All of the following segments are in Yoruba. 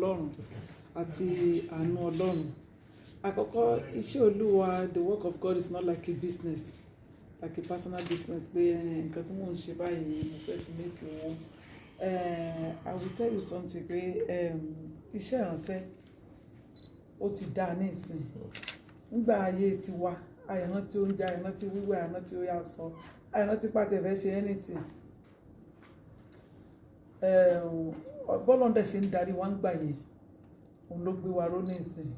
Ọlọ́run àti àánú Ọlọ́run. Àkọ́kọ́, iṣẹ́ Olúwa, the work of God is not like a business, like a personal business pé nǹkan tí mò ń ṣe báyìí mo fẹ́ fi make owó. I will tell you something pé iṣẹ́ ìránṣẹ́ ó ti dá ní ìsìn. Nígbà ayé ti wá, àìrántí oúnjẹ, àìrántí wíwẹ̀, àìrántí ó yá sọ, àìrántí pàtẹ́ fẹ́ ṣe anything. Bọ́lọ̀ dẹ̀ ṣe ń darí wá ń gbà yẹn, òun ló gbé wa ró ní ìsìn.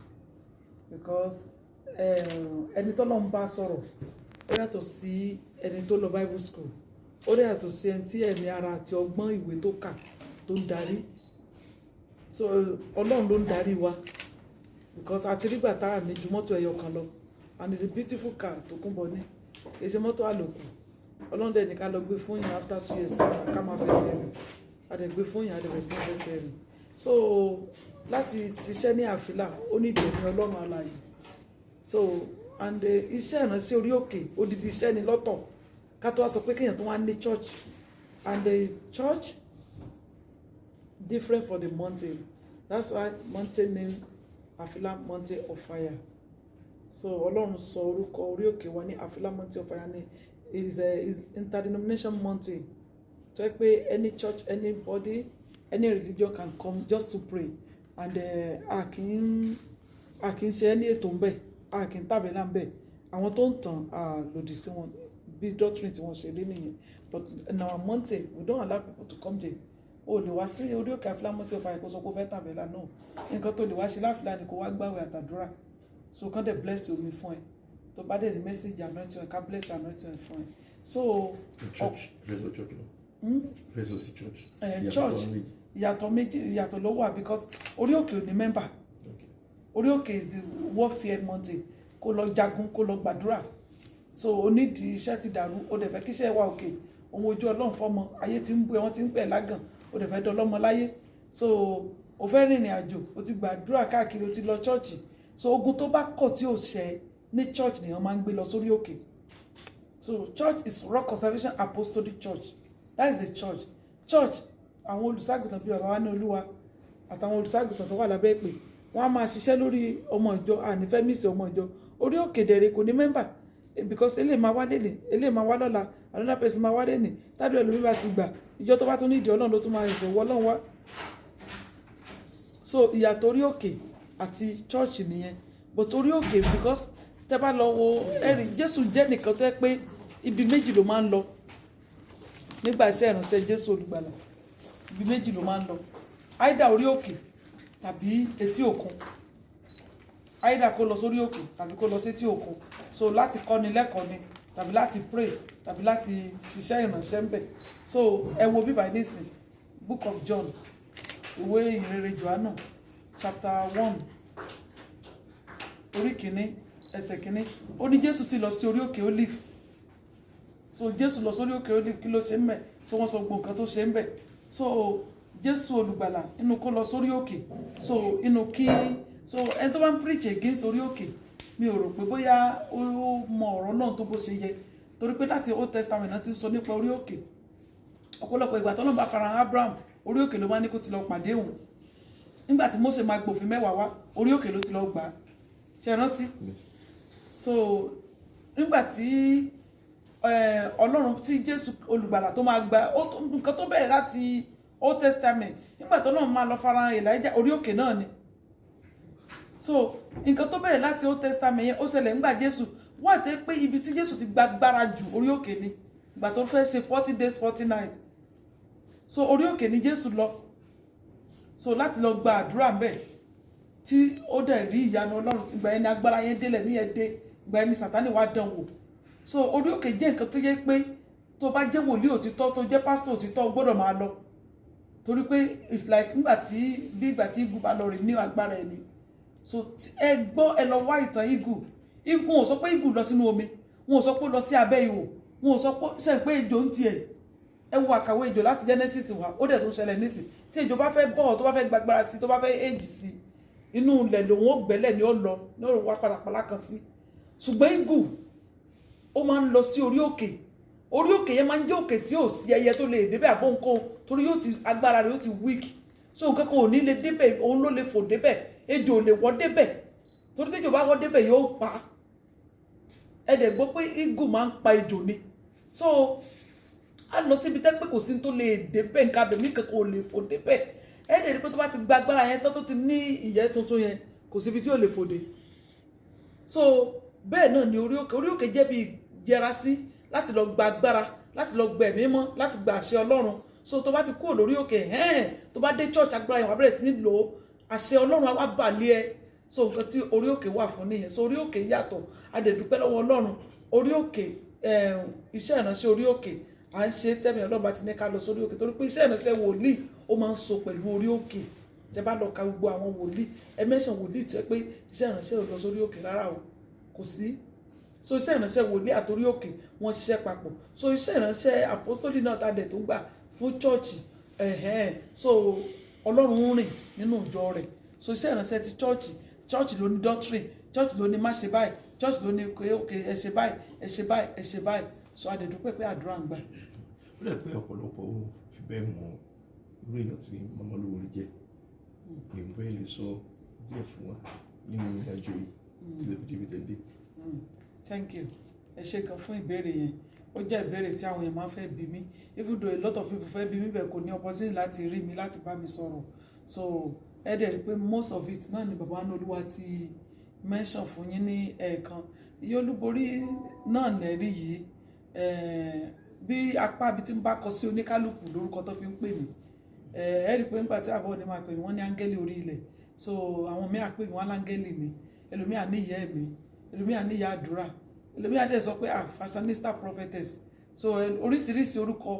Because ẹni tó lọ́n bá sọ̀rọ̀ ó yàtọ̀ sí ẹni tó lọ Bible school, ó yàtọ̀ sí ẹni tí ẹ̀mí ara àti ọgbọ́n ìwé tó kà tó ń darí. So Ọlọ́run ló ń darí wa, because àti rígbà tá à ní ju mọ́tò ẹyọ kan lọ, and it's a beautiful car tó kún bọ̀ ní èsì mọ́tò àlòkù. Ọlọ́run dẹ̀ ní ká lọ gbé fún yín after 2 years táwọn ká máa fẹsẹ̀ rìn, àdẹ̀ gbé fún yín àdẹ̀ sí fẹsẹ̀ rìn. So láti ṣiṣẹ́ ní àfílà ó ní ìdẹ̀mí Ọlọ́run alààyè. So and iṣẹ́ ìránṣẹ́ orí òkè odidi iṣẹ́ ni lọ́tọ̀ ká tó wá sọ pé kéèyàn tó wá ní church, and the church different for the mountain. That's why mountain name Afila Mountain of Fire. So Ọlọ́run sọ orúkọ orí òkè wa ní Afila Mountain of Fire ní is interdenomination mountain. So pé any church, anybody, any religion can come just to pray, and a kì í ṣe ẹni ètò ń bẹ, a kì í tàbí là ń bẹ. Àwọn tó ń tàn lòdì sí wọn bí doctrine tí wọ́n ṣe rí nìyẹn. But in our mountain we don't allow people to come there. O lè wá sí orí òkè Afila Mountain of Fire kó sọ pé ó fẹ́ tàbí là náà. Nǹkan tó lè wá ṣe láfìlà ni kó wá gbààwẹ̀ àtàdúrà. So kàn dẹ̀ bless omi fún ẹ. Tó bá dẹ̀ ní message anointing ẹ ká bless anointing fún ẹ. So church church church ìyàtọ̀ méjì ìyàtọ̀ ló wà, because orí òkè ò ní member. Orí òkè is the warfare mountain. Kó lọ jagun, kó lọ gbàdúrà. So onídìí iṣẹ́ ti dàrú, ó dẹ̀ fẹ́ kí iṣẹ́ wà òkè. Ohun ojú Ọlọ́run fọ́mọ, ayé ti ń bú ẹ, wọ́n ti ń pẹ̀ lágàn, ó dẹ̀ fẹ́ dọlọ́mọ láyé. So ó fẹ́ rìnrìn àjò, ó ti gbàdúrà káàkiri, ó ti lọ church. So ogun tó bá kọ̀ tí ò ṣẹ ní church nìyẹn máa ń gbé lọ sórí òkè. So church is Rock of Salvation Apostolic Church. That is the church. Church, àwọn olùṣàgùtàn bíi bàbá wa ní Olúwa àtàwọn olùṣàgùtàn tó wà lábẹ́ ìpè, wọ́n á máa ṣiṣẹ́ lórí ọmọ ìjọ, ànífẹ́ mísì ọmọ ìjọ. Orí òkè dẹ̀rẹ̀ kò ní member, because eléyìí máa wá lẹ́nìí, eléyìí máa wá lọ́la, another person máa wá lẹ́nìí. Tádùn ẹlòmíì bá ti gbà, ìjọ tó bá tún ní ìdí Ọlọ́run ló tún máa ẹ̀sẹ̀ wọ́ Ọlọ́run wá. So ìyàtọ̀ orí òkè àti church nìyẹn. But orí òkè, because tẹ́ bá lọ wo ẹ̀rí, Jésù jẹ́ nìkan tó yẹ pé ibi méjì ló máa ń lọ nígbà iṣẹ́ ìránṣẹ́ Jésù olùgbàlà. Ibi méjì ló máa ń lọ, either orí òkè tàbí etí òkun, either kó lọ sórí òkè tàbí kó lọ sí etí òkun. So láti kọ́ni lẹ́kọ̀ọ́ ni, tàbí láti pray, tàbí láti ṣiṣẹ́ ìránṣẹ́ ń bẹ̀. So ẹ wo bíbá nísìn Book of John, ìwé ìrere Jòhánù chapter 1 orí kìíní ẹsẹ̀ kìíní, ó ní Jésù sì lọ sí orí òkè Olive. So Jésù lọ sórí òkè Olive, kí ló ṣe ń bẹ̀? So wọ́n sọ gbogbo nǹkan tó ṣe ń bẹ̀. So Jésù olùgbàlà inú kó lọ sórí òkè. So inú kí, so ẹni tó bá ń preach against orí òkè, mi ò rò pé bóyá ó mọ ọ̀rọ̀ náà tó bó ṣe yẹ, torí pé láti Old Testament náà ti sọ nípa orí òkè. Ọ̀pọ̀lọpọ̀ ìgbà t'Ọlọ́run bá farahàn Abraham, orí òkè ló máa ní kó ti lọ pàdé òun. Nígbà tí Mósè máa gbòfin 10 wá, orí òkè ló ti lọ gbà á. Ṣé ẹ rántí? So nígbà tí Ọlọ́run tí Jésù olùgbàlà tó máa gba nǹkan tó bẹ̀rẹ̀ láti Old Testament, nígbà tí Ọlọ́run máa lọ farahàn Elijah, orí òkè náà ni. So nǹkan tó bẹ̀rẹ̀ láti Old Testament yẹn ó ṣẹlẹ̀ nígbà Jésù wà tẹ́ pé ibi tí Jésù ti gbàgbára jù orí òkè ni, ìgbà tó fẹ́ ṣe 40 days 40 nights. So orí òkè ni Jésù lọ, so láti lọ gba àdúrà ńbẹ̀ tí ó dẹ̀ rí ìyanu Ọlọ́run. Ìgbà yẹn ni agbára yẹn délẹ̀ ní ẹ̀dẹ́, ìgbà yẹn ni Sátánì wá dán wò. So orí òkè jẹ́ nǹkan tó yẹ pé tó bá jẹ́ wòlíì òtítọ́, tó jẹ́ pásítọ̀ òtítọ́, o gbọ́dọ̀ máa lọ, torí pé it's like nígbà tí bí ìgbà tí igun bá lọ rìn ní agbára ẹ̀ ni. So ẹ gbọ́, ẹ lọ wá ìtàn igun. Igun ò sọ pé igun lọ sínú omi, wọn ò sọ pé ó lọ sí abẹ́ ihò, wọn ò sọ pé ṣe pé ejò ń tiẹ̀. Ẹ wo àkàwé ejò láti Genesis wá, ó dẹ̀ tó ṣẹlẹ̀ nísìn. Tí ejò bá fẹ́ bọ̀, tó bá fẹ́ gbàgbára sí, tó bá fẹ́ èjì sí, inú ilẹ̀ lòun ó gbẹ́lẹ̀ ni ó lọ, ní òun wá pàlàpàlà kan sí. Ṣùgbọ́n igun ó máa ń lọ sí orí òkè. Orí òkè yẹn máa ń jẹ́ òkè tí ò sí ẹyẹ tó lè débẹ̀ àbọ̀ nǹkan, torí yóò ti agbára rẹ̀ yóò ti weak. so nǹkan kan ò ní lè débẹ̀, òun ló lè fò débẹ̀, ejò ò lè wọ́ débẹ̀ torí tí ejò bá wọ́ débẹ̀ yóò pa ẹ dẹ̀ gbọ́ pé eagle máa ń pa ejò ni so a lọ síbi tẹ́ pé kò sí tó lè débẹ̀ nǹkan abẹ̀mí kankan ò lè fò débẹ̀ ẹ dẹ̀ rí pé tó bá ti gba agbára yẹn tó ti ní ìyẹ́ tuntun yẹn kò síbi tí ò lè fòde so bẹ́ẹ̀ náà ni orí òkè jẹ́ bí yẹra sí láti lọ gba agbára láti lọ gba ẹ̀mí mọ́ láti gba àṣẹ Ọlọ́run so tó bá ti kúrò lórí òkè tó bá dé church agbára yẹn wà bẹ̀rẹ̀ sí ní lò ó àṣẹ Ọlọ́run á wá bà lé ẹ so nǹkan tí orí òkè wà fún nìyẹn so orí òkè yàtọ̀ a dẹ̀ dúpẹ́ lọ́wọ́ Ọlọ́run orí òkè iṣẹ́ ìránṣẹ́ orí òkè à ń ṣe tẹ́mi Ọlọ́run bá ti ní ká lọ sórí òkè torí pé iṣẹ́ ìránṣẹ́ wòlíì ó máa ń so pẹ̀lú orí òkè tẹ́ bá lọ ka gbogbo àwọn wòlíì ẹ mẹ́sàn wòlíì tó yẹ pé iṣẹ́ ìránṣẹ́ ò lọ sórí òkè rárá o kò sí so iṣẹ́ ìránṣẹ́ wòlíì àtòrí òkè wọ́n ṣiṣẹ́ papọ̀ so iṣẹ́ ìránṣẹ́ àpọ́sítélì náà tá a dẹ̀ tó gbà fún chọ́ọ̀chì so Ọlọ́run ń rìn nínú ìjọ rẹ̀ so iṣẹ́ ìránṣẹ́ ti chọ́ọ̀chì ló ní doctrine chọ́ọ̀chì ló ní má ṣe báyìí chọ́ọ̀chì ló ní òkè ẹ ṣe báyìí ẹ ṣe báyìí ẹ ṣe báyìí so a dẹ̀ dúpẹ́ pé àdúrà ń gbà. ó lè pé ọ̀pọ̀lọpọ̀ ó fi bẹ́ẹ̀ mọ irú èèyàn tí Màmá Olówórí jẹ́ ìgbẹ́ lè sọ díẹ̀ fún wa nínú ìrìnàjò yìí tí lè fi débi tẹ̀lé. Thank you ẹ ṣé gan fún ìbéèrè yẹn ó jẹ́ ìbéèrè tí àwọn èèyàn máa ń fẹ́ bí mi even though a lot of people fẹ́ bí mi bẹ́ẹ̀ kò ní opportunity láti rí mi láti bá mi sọ̀rọ̀ so ẹ dẹ̀ rí pé most of it náà ni bàbá Olúwa ti mention fún yín ní ẹ̀ẹ̀kan Ìyá Olúborí náà lẹ́rí yìí bí apá ibi tí ń bá kọ sí oníkálukú lórúkọ tó fi ń pè mí ẹ rí pé nígbà tí àbọ̀ ni máa pè mí wọ́n ní áńgẹ́lì orí ilẹ̀ so àwọn míì á pè mí wọ́n láńgẹ́lì mi ẹlòmíà ní ìyá ẹ̀mí ẹlòmíà ní ìyá àdúrà ẹlòmíà dẹ̀ sọ pé fashionista prophetess so oríṣiríṣi orúkọ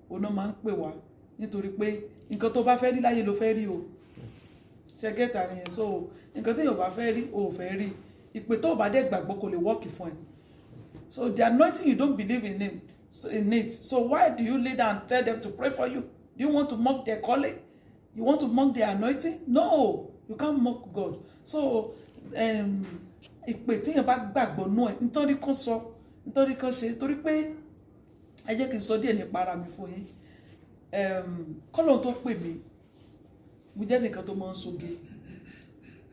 ọ̀nà máa ń pè wá nítorí pé nǹkan tó bá fẹ́ rí láyé ló fẹ́ rí o ṣe gẹ́ta nìyẹn so nǹkan tí yóò bá fẹ́ rí o ò fẹ́ rí ìpè tó bá dẹ̀ gbàgbọ́ kò lè wọ́ọ̀kì fún ẹ so the anointing you don't believe in it so why do you lay down and tell them to pray for you do you want to mock their calling you want to mock their anointing no you can't mock God so ìpè téèyàn bá gbàgbọ́ nú ẹ̀ nítorí kan sọ nítorí kan ṣe torí pé ẹ jẹ́ kí n sọ díẹ̀ nípa ara mi fún yín kọ́lọ́n tó pè mí mo jẹ́ nìkan tó máa ń soge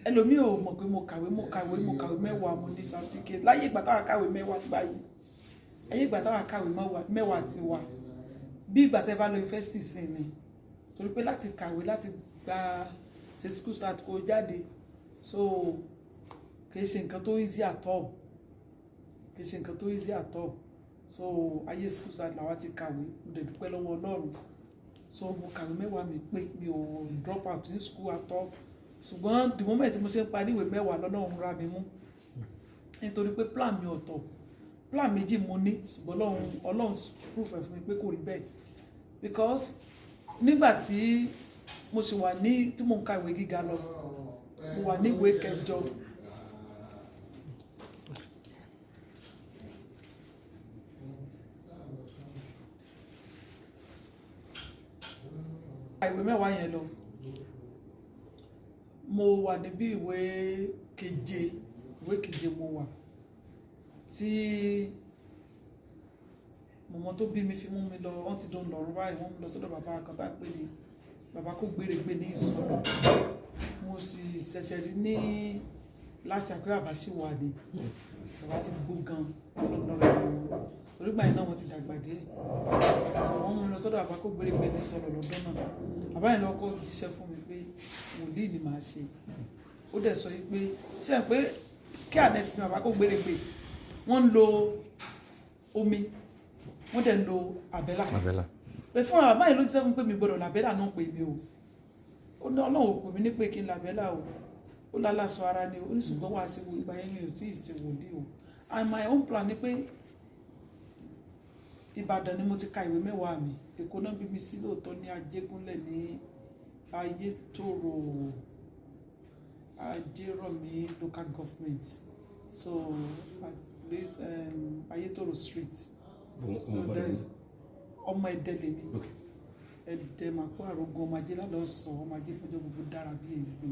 ẹlòmíì ò mọ̀ pé mo kàwé mẹ́wàá mo ní certificate láyé ìgbà táwa kàwé mẹ́wàá nígbà yìí ayé ìgbà táwa kàwé mẹ́wàá ti wà bí ìgbà tẹ́ bá lọ yunifásitì sí ni torí pé láti kàwé láti gba ṣe school start kó jáde so kìí ṣe nǹkan tó easy at all so ayé school start làwa ti kàwé mo dẹ̀ dúpẹ́ lọ́wọ́ Ọlọ́run so mo kàwé mẹ́wàá mi pé mi ò drop out ní school at all ṣùgbọ́n the moment mo ṣe ń parí ìwé mẹ́wàá lọ́lọ́run ra mi mú nítorí pé plan mi ọ̀tọ̀ plan méjì mo ní ṣùgbọ́n Ọlọ́run proof ẹ̀ fún mi pé kò rí bẹ́ẹ̀ because nígbà tí mo ṣì wà ní tí mo ń ka ìwé gíga lọ mo wà ní ìwé kẹjọ ìwé mẹ́wàá yẹn lọ mo wà níbi ìwé keje mo wà tí mọ̀mọ́ tó bí mi fi mú mi lọ wọ́n ti dán lọ́rùn báyìí wọ́n mú lọ sọ́dọ̀ bàbá kan tá pé ní bàbá kó gbèrègbè ní ìsọ̀rọ̀ mo sì ṣẹ̀ṣẹ̀ rí ní láti àpé bàbá sì wà ní bàbá ti gbó gan lọ́rọ̀ orígbà iná wọn ti dàgbà díẹ̀ so wọ́n mú lọ sọ́dọ̀ bàbá kó gbèrègbè ní ìsọ̀rọ̀ lọ́dún náà bàbá yẹn lọ́kọ́ jíṣẹ́ fún mi pé wòlíì ni màá ṣe ó dẹ̀ sọ pé ṣe pé kí ànẹ́sì bàbá kó gbèrègbè wọ́n ń lo omi wọ́n dẹ̀ ń lo àbẹ́là pé fún bàbá yẹn ló jíṣẹ́ fún pé mi gbọ́dọ̀ làbẹ́là náà pè mí o ó ní Ọlọ́run ò pè mí ní pé kí n làbẹ́là o ó lálàsọ ara ni ó ní ṣùgbọ́n wàá ṣe wo ìgbà yẹn mi ò tí ì ṣe wòlíì o and my own plan ni pé Ìbàdàn ni mo ti ka ìwé mẹ́wàá mi Èkó náà bí mi sí lóòótọ́ ní Ajégúnlẹ̀ ní Ajérọ̀mí local government so at least Ayétòrò street so there is ọmọ Ẹdẹ lèmi Ẹdẹ màkó àrògùn ọmọ Ajé lálọ́sàn ọmọ Ajé fọjọ́ gbogbo dára bí ègbè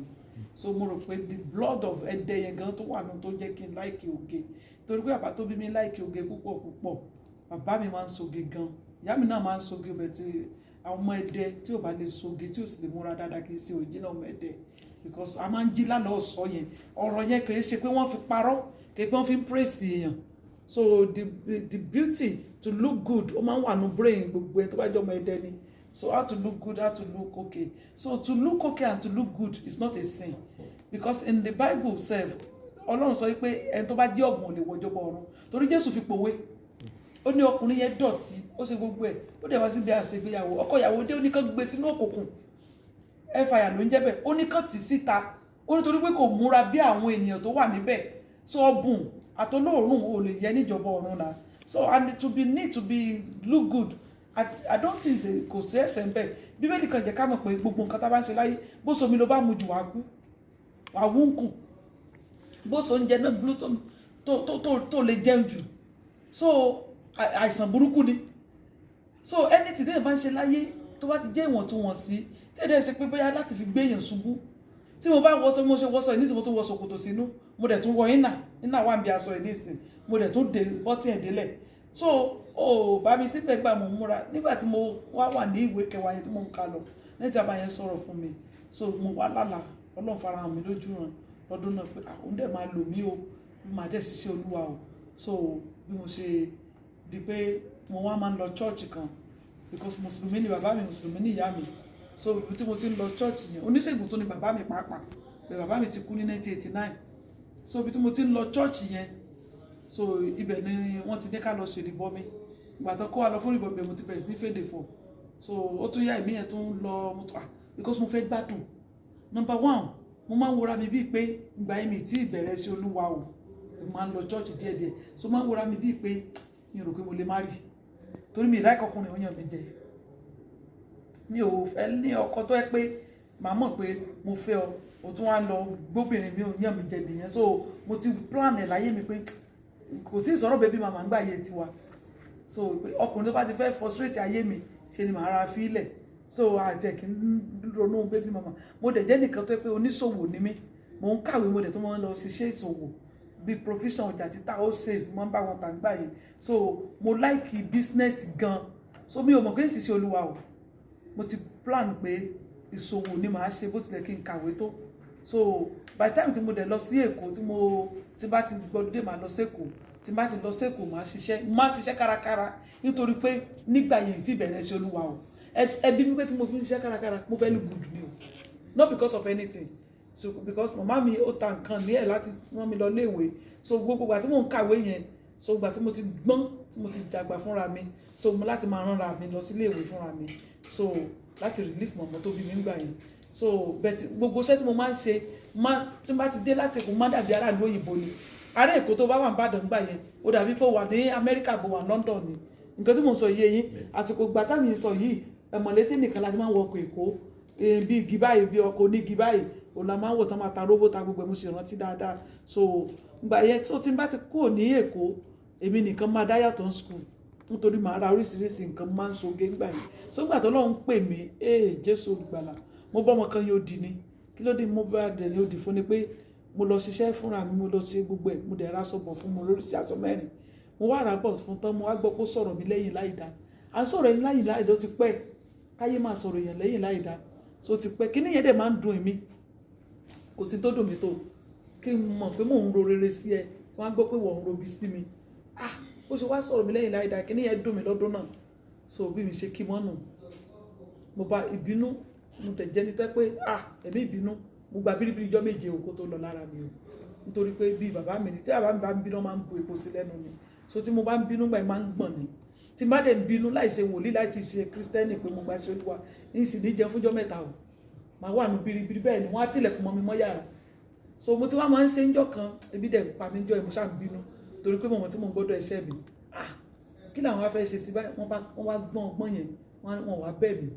so mo rò pé the blood of Ẹdẹ yẹn gan tó wà nù tó jẹ́ kí n láìkì oge torí pé bàbá tó bí mi láìkì oge púpọ̀ bàbá mi máa ń soge gan ìyá mi náà máa ń soge bẹ̀ tí àwọn ọmọ Ẹdẹ tí ò bá lè soge tí ò sì lè múra dáadáa kì í ṣe òjìnà ọmọ Ẹdẹ because a máa ń jí lálọ́ ọ̀sọ́ yẹn ọ̀rọ̀ yẹn kì í ṣe pé wọ́n fi parọ́ kì í pé wọ́n fi ń praise èèyàn so the beauty to look good ó máa ń wà ní brain gbogbo ẹ tó bá jẹ́ ọmọ Ẹdẹ ni so how to look good how to look okay so to look okay and to look good is not a sin because in the Bible sef Ọlọ́run sọ pé ẹni tó bá jẹ́ ọ̀gbun ò lè wọjọba ọ̀run torí Jésù fi pòwe ó ní ọkùnrin yẹn dọ̀tí ó ṣe gbogbo ẹ̀ ó dẹ̀ wá síbi àṣegbéyàwó ọkọ ìyàwó dé ó ní kán gbé sínú òkùnkùn ẹ fàyà ló ń jẹ́ bẹ́ẹ̀ ó ní kán tì síta ó nítorí pé kò múra bí àwọn ènìyàn tó wà níbẹ̀ so ọ̀bùn àtolóòrùn ò lè yẹ níjọba ọ̀run náà so and to be neat to be look good I don't think kò sí ẹ̀ṣẹ̀ ń bẹ̀ Bíbélì kan jẹ́ ká mọ̀ pé gbogbo nǹkan tá a bá ń ṣe láyé bó somi ló bá mu jù wá kú wà wú ń kù bó so oúnjẹ náà gbúrú tó lè jẹun jù so àìsàn burúkú ni so anything tẹ́yìn bá ń ṣe láyé tó bá ti jẹ́ ìwọ̀ntúnwọ̀nsí tẹ́ẹ̀dẹ́ ṣe pé bóyá láti fi gbé èèyàn ṣubú tí mo bá wọṣọ mo ṣe wọṣọ ìníṣẹ́ mo tó wọ ṣòkòtò sínú mo dẹ̀ tún wọ iná wà ń bí aṣọ ìníṣẹ́ mo dẹ̀ tún dé bọ́tì ẹ̀dẹ́lẹ̀ so bá mi síbẹ̀ gbà mo múra nígbà tí mo wà ní ìwé kẹwàá yẹn tí mo ń ka lọ lẹ́yìn tí a bá yẹn sọ̀rọ̀ fún mi so mo wá lálàá Ọlọ́run farahàn mi lójú ràn lọ́dún náà pé àwọn dẹ̀ máa lò mí o máa dẹ̀ ṣiṣẹ́ Olúwa o so bí mo ṣe di pé mo wá máa ń lọ church kan because mùsùlùmí ni bàbá mi mùsùlùmí ni ìyá mi so ibi tí mo ti ń lọ church yẹn oníṣègùn tó ni bàbá mi pàápàá pé bàbá mi ti kú ní 1989 so ibi tí mo ti ń lọ church yẹn so ibẹ̀ ni wọ́n ti ní ká lọ ṣe ìrìbọmi ìgbà tó kó wa lọ fún ìrìbọmi mo ti bẹ̀rẹ̀ sí ní fèdè fọ̀ so ó tún yá ìmí yẹn tó ń lọ because mo fẹ́ gbádùn number one mo máa ń wora mi bíi pé ìgbà yẹn mi tí ìbẹ̀rẹ̀ sí Olúwa o mo máa ń lọ church díẹ̀díẹ̀ so máa ń wora mi bíi pé mi rò pé mo lè má rí torí mi láìka ọkùnrin òyìn mi jẹ mi ò fẹ́ ní ọkọ tó yẹ pé màá mọ̀ pé mo fẹ́ ọ o tún wá lọ gbóbìnrin mi òyìn mi jẹ nìyẹn so mo ti plan ẹ̀ láyé mi pé kò tí ì sọ̀rọ̀ bébí màmá ń gbà yé tiwa so ọkùnrin tó bá ti fẹ́ frustrate ayé mi ṣe ni màá ra fílẹ̀ so àjẹkì ń ronú bébí màmá mo dẹ̀ jẹ́ nìkan tó yẹ pé oníṣòwò ni mí mo ń kàwé mo dẹ̀ tó máa ń lọ ṣiṣẹ́ ìṣòwò bí profession ọjà títà wholesale mo ń bá wọn tà gbà yẹn so mo like business gan so mi ò mọ̀ pé ìṣiṣẹ́ Olúwa o mo ti plan pé ìṣòwò ni màá ṣe bó tilẹ̀ kí n kàwé tó so by the time tí mo dẹ̀ lọ sí Èkó tí bá ti gbọ́dọ̀ máa lọ sí Èkó tí bá ti lọ sí Èkó máa ṣiṣẹ́ kárakára nítorí pé nígbà yẹn tí bẹ̀rẹ̀ ṣe Olúwa o ẹbí mi pé kí mo fi ń ṣiṣẹ́ kárakára mo fẹ́ look good ni o not because of anything so because màmá mi ó ta nǹkan ní ẹ̀ láti rán mi lọ léèwé so gbogbo ìgbà tí mò ń kàwé yẹn so ìgbà tí mo ti gbọ́n tí mo ti dàgbà fúnra mi so mo láti máa ránra mi lọ sí léèwé fúnra mi so láti relief mọ̀mọ́ tó bí mi nígbà yẹn so bẹ́ẹ̀ gbogbo iṣẹ́ tí mo máa ń ṣe tí n bá ti dé láti Èkó má dàbí aráàlú òyìnbó ni ará Èkó tó bá wà ní Ìbàdàn gbà yẹn ó dàbí pé ó wà ní Amẹ́ríkà bó wà London ni nǹkan tí mo sọ yé yín àsìkò ìgbà táwọn sọ yìí ẹ̀mọ̀létí nìkan láti máa ń wọkọ̀ Èkó bí igi báyìí bí ọkọ̀ onígi báyìí òun la máa ń wò tán máa ta róbó ta gbogbo ẹ̀ mo ṣe rántí dáadáa so ìgbà yẹn tó tí n bá ti kúrò ní Èkó èmi nìkan máa dá yàtọ̀ ní school nítorí màá ra oríṣiríṣi nǹkan máa ń soge ńgbà yẹn so nígbà tó Ọlọ́run pè mí Jésù olùgbàlà mo bọ́ ọmọ kan yóò di ni kí ló dé mo bá dẹ̀ yóò di fún ni pé mo lọ ṣiṣẹ́ fúnra mi mo lọ ṣe gbogbo ẹ̀ mo dẹ̀ ra sọ̀bọ̀ fún mo lórí sí aṣọ mẹ́rin mo wá ra bọ̀ fún tán mo wá gbọ́ pé ó sọ̀rọ̀ mi lẹ́yìn láìda à ń sọ̀rọ̀ yẹn lẹ́yìn láìda ó ti pẹ́ káyé máa sọ̀rọ̀ yẹn lẹ́yìn láìda so ti pẹ́ kí níyẹn dẹ̀ máa ń dùn èmi kò sí tó dùn mí tó kí n mọ̀ pé mò ń ro rere sí ẹ wọ́n á gbọ́ pé wọ́n ń robi sí mi ó ṣe wá sọ̀rọ̀ mi lẹ́yìn láìda kí níyẹn dùn mí lọ́dún náà so bí mi ṣe kí mọ́nù mo bá ìbínú mo tẹ̀ jẹ́ ní tẹ́ pé ẹ̀mí ìbínú mo gba bíríbírí ijọ́ méje òkú tó lọ lára mi o nítorí pé bí bàbá mi ni tí bàbá mi bá ń bínú máa ń bu epo sí lẹ́nu mi so tí mo bá ń bínú gbà máa ń gbọ̀n ni tí má dẹ̀ ń bínú láì ṣe wòlíì láì ti ṣe kírísítẹ́nì pé mo gba sí Olúwa ní ìsìn ní jẹun fúnjọ́ mẹ́ta o màá wà ní bíríbírí bẹ́ẹ̀ ni wọ́n á tilẹ̀kùn mọ́ mi mọ́ yàrá so mo ti wá máa ń ṣe ńjọ́ kan ebi dẹ̀ pa mí jọ ìmúṣà ń bínú torí pé mọ̀mọ́ tí mo gbọ́dọ̀ ẹ̀ṣẹ̀ mi kí làwọn wá fẹ́ ṣe sí báyìí wọ́n wá gbọ́n ọgbọ́n yẹn wọ́n wá bẹ́ẹ̀ mi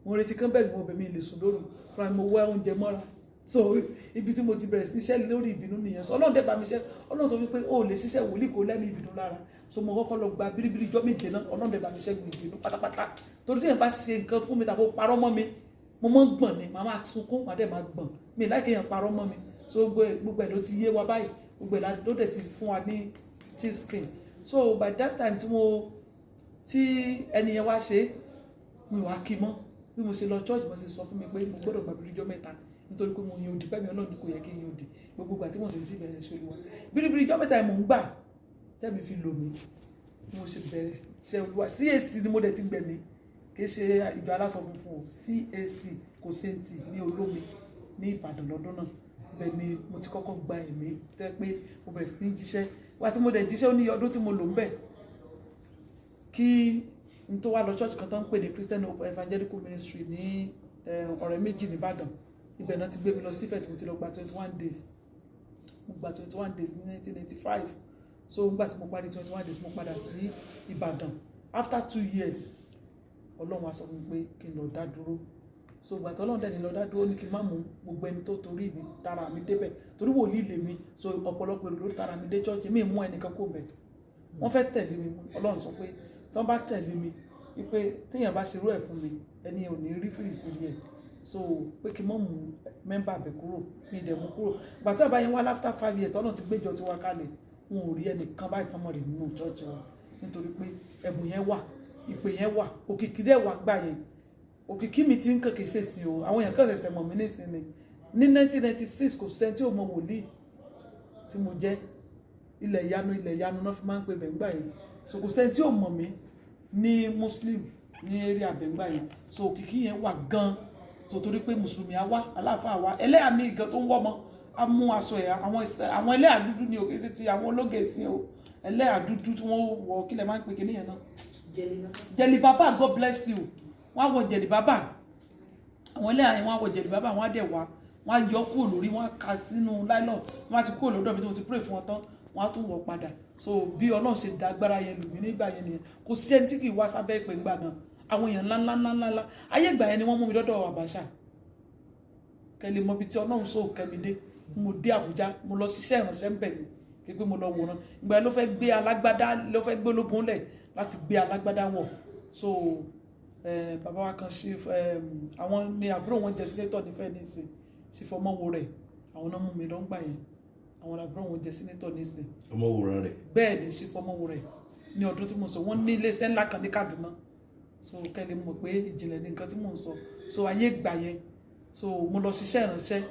mo retí kán bẹ́ẹ̀ mi wọ́n bẹ̀ mí lè sùn lóru fúnra mi mo wá oúnjẹ mọ́ra so ibi tí mo ti bẹ̀rẹ̀ sí iṣẹ́ lórí ìbínú nìyẹn so Ọlọ́run dẹ̀ bá mi ṣe Ọlọ́run sọ wípé o lè ṣiṣẹ́ wòlíì kò lẹ́mí ìbínú lára so mo kọ́kọ́ lọ gba bíríbírí ijọ́ méje náà Ọlọ́run dẹ̀ bá mi ṣẹ́gun ìbínú pátápátá torí tí èèyàn bá ṣe nǹkan fún mi tàbí ó parọ́ mọ́ mi mo máa ń gbọ̀n ni màá máa sunkún màá dẹ̀ máa gbọ̀n mi láì kéèyàn parọ́ mọ́ mi so gbogbo ẹ̀ ló ti yé wa báyìí gbogbo ẹ̀ ló dẹ̀ ti fún wa ní thick skin so by that time tí ẹni yẹn wá ṣe mi wá kí mọ́ bí mo ṣe lọ church mo ṣe sọ fún mi pé mo gbọ́dọ̀ gbàgbé ìjọ mẹ́ta nítorí pé mo yan òdì pẹ́mi ọlọ́run kò yẹ kí n yan òdì gbogbo ìgbà tí mo sì ti bẹ̀rẹ̀ sí olúwa bíríbírí ìjọ mẹ́ta mò ń gbà tẹ́mi fi lò mí mo ṣe bẹ̀rẹ̀ ṣe olúwa CAC ni mo dẹ̀ ti gbẹ̀mí kì í ṣe ìjọ aláṣọ funfun o CAC kò sẹ́ńtì ní olómi ní Ìbàdàn lọ́dún náà bẹ́ẹ̀ ni mo ti kọ́kọ́ gba ẹ̀mí tẹ́ pé mo bẹ̀rẹ̀ sí ní jíṣẹ́ wá tí mo dẹ̀ jíṣẹ́ ó ní ọdún tí mo lò ń bẹ̀ kí n tó wá lọ church kan tó ń pè ní Christian Hope Evangelical Ministry ní ọ̀rẹ́ méjì ní Ìbàdàn ibẹ̀ náà ti gbé mi lọ sífẹ̀ tí mo ti lọ gba 21 days mo gba 21 days ní 1985 so nígbà tí mo parí 21 days mo padà sí Ìbàdàn after 2 years Ọlọ́run wá sọ fún mi pé kí n lọ dá dúró so ìgbà tí Ọlọ́run dẹ̀ ní lọ dá dúró ní kí n má mú gbogbo ẹni tó torí mi tara mi débẹ̀ torí wòlíì lè mi so ọ̀pọ̀lọpọ̀ èrò ló tara mi dé church mi mú ẹnìkan kó bẹ̀ wọ́n fẹ́ tẹ̀lé mi Ọlọ́run sọ pé tí wọ́n bá tẹ̀lé mi wípé téèyàn bá ṣerú ẹ̀ fún mi ẹni ò ní rí fìrìfìrì ẹ̀ so pé kí n mọ̀ mú mẹ́mbà bẹ̀ kúrò ní ìdẹ̀mú kúrò ìgbà tí àbáyé wá after 5 years Ọlọ́run ti gbéjọ ti wá kalẹ̀ wọn ò rí ẹnìkan báyìí tán mọ̀ rẹ̀ nínú church wa nítorí pé ẹ̀bùn yẹn wà ìpè yẹn wà òkìkí dẹ̀ wà gbà yẹn òkìkí mi ti ń kàn kìí ṣèṣin o àwọn èèyàn kàn ṣẹ̀ṣẹ̀ mọ̀ mí nísìnyí ní 1996 kò sẹ́ni tí ò mọ wòlíì tí mo jẹ́ ilẹ̀ ìyanu náà fi máa ń pè bẹ̀ngbà yẹn so kò sẹ́ni tí ò mọ̀ mí ní muslim ní area bẹ̀ngbà yẹn so òkìkí yẹn wà gan so torí pé mùsùlùmí á wá aláàfáà wá ẹlẹ́yà mi gan tó ń wọ́ mọ́ á mú aṣọ ẹ̀ àwọn ẹlẹ́yà dúdú ní òkè sí ti àwọn ológe sí o ẹlẹ́yà dúdú tí wọ́n wọ kílẹ̀ máa ń pè kí nìyẹn náà jẹ̀lì bàbá God bless you wọ́n á wọ jẹ̀lì bàbá àwọn ẹlẹ́yà yẹn wọ́n á wọ jẹ̀lì bàbá wọ́n á dẹ̀ wá wọ́n á yọ kúrò lórí wọ́n á ka sínú nylon wọ́n á ti kúrò lọ́dọ̀ mi tí mo ti pray fún wọn tán wọ́n á tún wọ̀ padà so bí Ọlọ́run ṣe dágbára yẹn lù mí nígbà yẹn nìyẹn kò sí ẹni tí kì í wá sábẹ́ ìpè ńgbà náà àwọn èèyàn ńláńláńláńlá ayé ìgbà yẹn ni wọ́n mú mi lọ́dọ̀ Àbáṣà kẹ́lẹ́ mọ ibi tí Ọlọ́run sọ kẹ́mi dé mo dé Àbújá mo lọ ṣiṣẹ́ ìrànṣẹ́ ń bẹ̀ mí kí pé mo lọ wòran ìgbà yẹn ló fẹ́ gbé alágbádá ló fẹ́ gbé ológun lẹ̀ láti gbé alágbádá wọ̀ so bàbá wa kan ṣe àwọn ní àbúrò wọn jẹ sínétọ̀ nífẹ̀ẹ́ nísìn sí fọmọ́wò rẹ̀ àwọn náà mú mi lọ ń gbà yẹn àwọn àbúrò wọn jẹ sínétọ̀ nísìn ọmọwòrán rẹ̀ bẹ́ẹ̀ ni sí fọmọ́wò rẹ̀ ní ọdún tí mo sọ wọ́n ní iléeṣẹ́ ńlá kan ní Kaduna so kẹ́lẹ́ mọ̀ pé ìjìnlẹ̀ ní nǹkan tí mò ń sọ so ayé gbà yẹn so mo lọ ṣiṣẹ́ ìránṣẹ́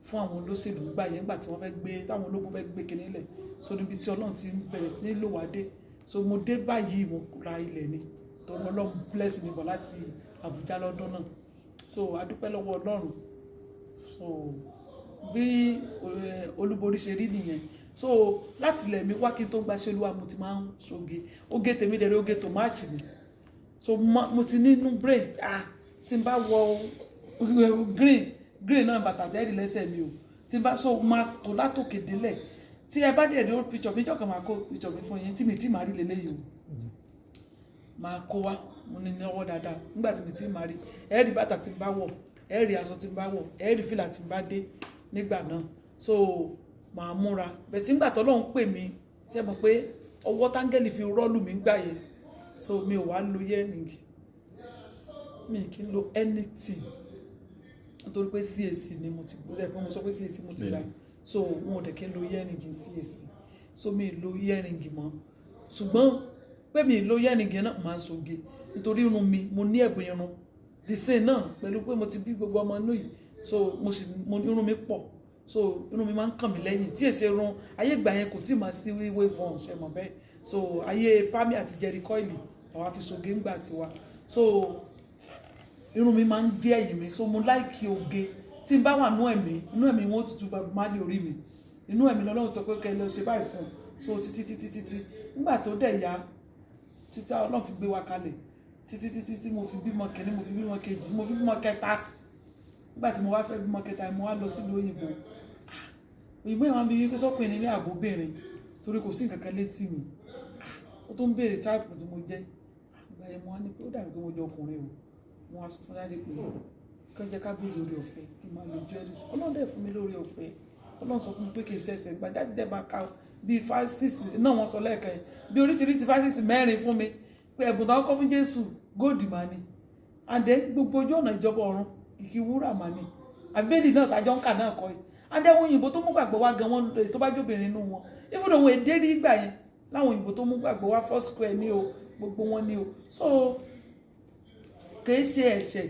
fún àwọn olóṣèlú gbà yẹn nígbà tí wọ́n fẹ́ gbé táwọn ológun fẹ́ gbé kinní lẹ̀ so níbi tí Ọlọ́run ti bẹ̀rẹ̀ sí ní lò wá dé so mo dé báyìí mo ra ilẹ̀ ni tó Ọlọ́run bless mi bọ̀ láti Àbújá lọ́dún náà so adúpẹ́ lọ́wọ́ Ọlọ́run so bí Olúborí ṣe rí nìyẹn so láti ilẹ̀ mi wá kí n tó gba ṣe Olúwa mo ti máa ń ṣoge oge tèmi dẹ̀rẹ̀ oge tó máàchì mi so mo ti nínú brain tí n bá wọ green náà bàtà tẹ́rì lẹ́sẹ̀ mi o tí n bá so máa tó látòkè délẹ̀ tí ẹ bá dẹ̀ dé old picture mi jọ̀kan máa kó picture mi fún yín tí mi tí màá rí lélẹ́yìí o máa kó wá mo ní ọwọ́ dáadáa nígbà tí mi tí màá rí ẹ̀ẹ́rì bàtà tí n bá wọ̀ ẹ̀ẹ́rì aṣọ tí n bá wọ̀ ẹ̀ẹ́rì fìlà tí n bá dé nígbà náà so màá múra bẹ̀tí nígbà tó lọ́hún pè mí ṣe mọ̀ pé ọwọ́ táńgẹ́lì fi rọ́ọ̀lù mi gbà yẹn so mi ò wá lo earring mi kì í lo anything nítorí pé CAC ni mo ti gbọ́dọ̀ pé mo sọ pé CAC mo ti gbà so wọn ò dẹ̀ kí n lo earring CAC so mi lo earring mọ́ ṣùgbọ́n pé mi lo earring náà máa ń soge nítorí irun mi mo ní ẹ̀bùn irun the same náà pẹ̀lú pé mo ti bí gbogbo ọmọ inú yìí so irun mi pọ̀ so irun mi máa ń kàn mí lẹ́yìn tí èsì irun ayé ìgbà yẹn kò tí máa sí wave on ṣe mọ̀ bẹ́ẹ̀ so ayé Pami àti Jerry Coil àwa fi soge ńgbà tiwa so irun mi máa ń dé ẹ̀yìn mi so mo láìkí oge tí n bá wà inú ẹ̀mí wọn ó ti túbọ̀ máa lè orí mi inú ẹ̀mí lọ́lọ́run sọ pé kẹ́ lọ ṣe báyìí fún so títí nígbà tó dẹ̀ ya títí Ọlọ́run fi gbé wa kalẹ̀ títí mo fi bímọ kẹ́ni mo fi bímọ kejì mo fi bímọ kẹta nígbà tí mo wá fẹ́ bímọ kẹta mo wá lọ sílùú òyìnbó òyìnbó yẹn wá ń bí wípé sọ́kùnrin nílé àgóbìnrin torí kò sí nǹkan kan létí mi ó tó ń béèrè táìpù tí mo jẹ́ àgbà yẹn mo wá ní pé ó dàbí pé mo jẹ́ ọkùnrin o mo wá sọ fún dáadé pé kàn jẹ́ ká béèrè orí ọ̀fẹ́ kí n máa lo jewelry Ọlọ́run dẹ̀ fún mi lórí ọ̀fẹ́ Ọlọ́run sọ fún mi pé kì í ṣẹ̀ṣẹ̀ gbà dáadé dẹ̀ máa ka bíi 5-6 náà wọ́n sọ lẹ́ẹ̀kan yẹn bí oríṣiríṣi 5-6 mẹ́rin fún mi pé ẹ̀bùn táwọn kọ́ fún Jésù góòdì máa ní àdé gbogbo ojú ọ̀nà ìjọba ọ̀run kìkì wúrà máa ní àbẹ́lì náà tájọ́ ń kà náà kọ́ yìí àdé àwọn òyìnbó tó mú gbàgbọ́ wá gan wọn tó bá jóbìnrin inú wọn ibùdó òun èdè rí gbà yẹn láwọn òyìnbó tó mú gbàgbọ́ wá Foursquare ní o gbogbo wọn ní o so kìí ṣe ẹ̀ṣẹ̀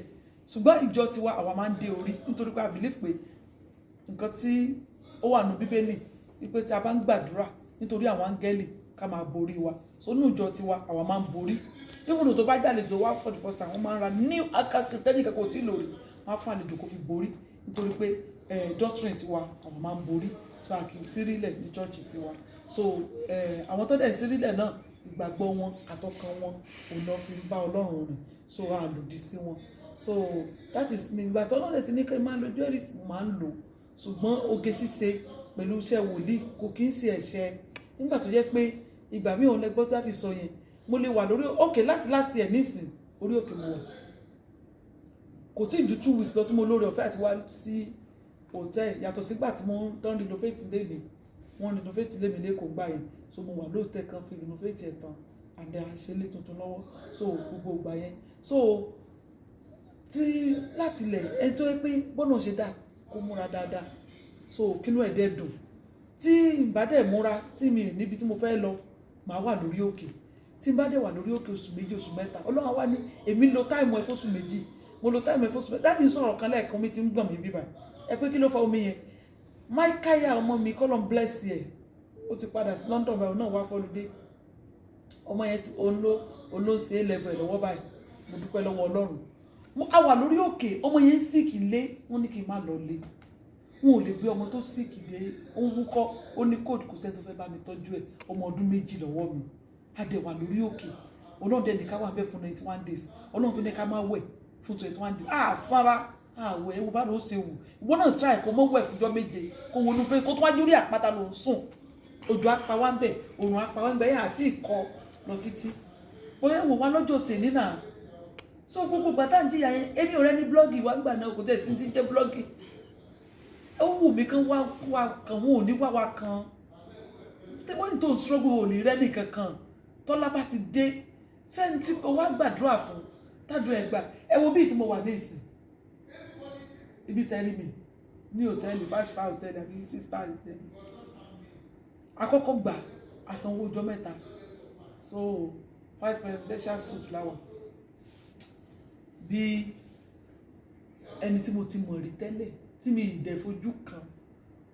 ṣùgbọ́n ìjọ tiwa àwa máa ń dé orí nítorí pé a believe pé nǹkan tí ó wà nínú bíbélì wípé tí a bá ń gbàdúrà nítorí àwọn áńgẹ́lì ká máa borí wa so nínú ìjọ tiwa àwa máa ń borí even tó bá jàlejò wá for the first time wọ́n máa ń ra new akásí tẹ́nìkan kò tí ì lórí wọ́n á fún àlejò kó fi borí nítorí pé doctrine tiwa àwọn máa ń borí so a kì í sírílẹ̀ ní church tiwa so àwọn tó dẹ̀ sírílẹ̀ náà ìgbàgbọ́ wọn àtọkàn wọn òun lọ fi bá Ọlọ́run rìn so a lòdì sí wọn so that is me ìgbà tó lọ́dẹ̀ tí ní kí n máa lo jewelries mo máa ń lò ṣùgbọ́n oge ṣíṣe pẹ̀lú iṣẹ́ wòlíì kò kí ń ṣe ẹ̀ṣẹ̀ nígbà tó jẹ́ pé ìgbà míì òun lẹ́gbọ́ láti sọ yẹn mo lè wà lórí òkè láti láti ẹ̀ nísìn orí òkè mo wà kò tí ì ju 2 weeks lọ tí mo lórí ọ̀fẹ́ àti wá sí hòtẹ́ẹ̀lì yàtọ̀ sígbà tí mo ń tán renovate lé mi wọ́n renovate lé mi lẹ́kọ̀ọ́ gbà yẹn so mo wà lóòótẹ́ kan fi renovate ẹ̀ tán àdé àṣẹlé tuntun lọ́wọ́ so gbogbo ìgbà yẹn so tí láti ilẹ̀ ẹni tó yẹ pé bọ́nà ṣe dà kó múra dáadáa so kínú ẹ̀ dẹ́ dùn tí n bá dẹ̀ múra tí mi níbi tí mo fẹ́ lọ màá wà lórí òkè tí n bá dẹ̀ wà lórí òkè oṣù 2 oṣù 3 Ọlọ́run wá ní èmi lo táìmù ẹ̀ fóṣù 2 mo lo táìmù ẹ̀ fóṣù 3 dábì ń sọ̀rọ̀ kan lẹ́ẹ̀kan mi ti ń gbọ̀n mi bíbà ẹ pé kí ló fa omi yẹn Máíkáyà ọmọ mi kọ́lọ̀ bless ẹ̀ ó ti padà sí London báyìí náà wá fọ́lùdé ọmọ yẹn ti olóṣè level ẹ̀ lọ́wọ́ báyìí mo dúpẹ́ lọ́wọ́ Ọlọ́run a wà lórí òkè ọmọ yẹn sick lé wọ́n ní kí n má lọ lé wọn ò lè gbé ọmọ tó sick dé ó ń wúkọ́ ó ní code kò sẹ́ni tó fẹ́ bá mi tọ́jú ẹ̀ ọmọ ọdún 2 lọ́wọ́ mi a dẹ̀ wà lórí òkè Ọlọ́run dẹ̀ ní ká wà bẹ́ẹ̀ fún 91 days Ọlọ́run tó ní ká má wẹ̀ fún 21 days sára àwẹ̀ ewu bá ló ṣe wù ìwọ náà try kó mọ́ wẹ̀ fúnjọ́ 7 kó wọnú pé kó tó wájú rí àpáta ló ń sùn òjò apá wá ń bẹ̀ òrùn apá wá ń bẹ̀ yẹn àti ìkọ lọ títí bóyá wò wá lọ́jọ́ tèmi náà so gbogbo gbàtà ń jìyà yẹn èmi ò rẹ́ ní blọ́ọ̀gì wá gbà náà kò tẹ̀ sí ti jẹ́ blọ́ọ̀gì ó wù mí kán wá kan wọn ò ní wá kan wọ́n tó ń struggle ò ní rẹ́ nìkan kan tọ́lá bá ti dé sẹ́ni tí o wá gbàdúrà fún tádùn ẹ̀gbà ẹ wo bíi tí mo wà ní ìsìn ibi tẹ́lí mi ní hòtẹ́ẹ̀lì 5-star hòtẹ́ẹ̀lì àbí 6-star hòtẹ́ẹ̀lì àkọ́kọ́ gbà àsanwó ọjọ́ 3 so 5 presidential suit láwà bí ẹni tí mo ti mọ̀ rí tẹ́lẹ̀ tí mi ìdẹ̀ fojú kan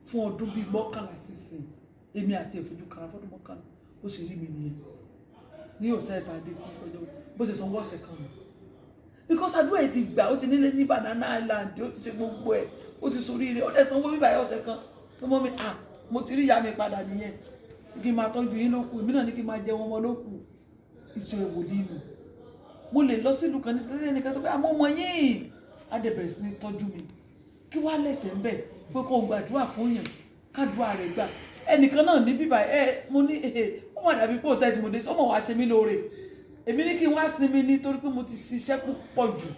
fún ọdún bíi 11 sísìn èmi àti ìfojú kan fọ́dún 11 bó ṣe rí mi nìyẹn ní hòtẹ́ẹ̀lì tàdé sí ọjọ́ bó ṣe sanwó ọ̀sẹ̀ kan nù because àdúrà ẹ̀ ti gbà ó ti nílé ní Banana Island ó ti ṣe gbogbo ẹ̀ ó ti sórí rẹ̀ ó dẹ̀ sanwó bíbá ẹ̀ ọ̀sẹ̀ kan tó mọ́ mi mo ti rí ìyá mi padà nìyẹn kí n máa tọ́jú yín lókù èmi náà ní kí n máa jẹun ọmọ lókù iṣẹ́ ìwòlí mi mo lè lọ sílùú kan ní sílẹ̀ ẹnìkan tó pé àmọ́ ọmọ yìí á dẹ̀ bẹ̀rẹ̀ sí ní tọ́jú mi kí wá lẹ́sẹ̀ ń bẹ̀ pé kó gbàdúrà fún yàn kádùá rẹ̀ gbà ẹnìkan náà ní bíbá mo ní ó mọ̀ dàbí pé òtẹ́ tí mo dé sọ́mọ̀ wá ṣe mí lóore èmi ní kí n wá sinmi nítorí pé mo ti ṣiṣẹ́ púpọ̀ jù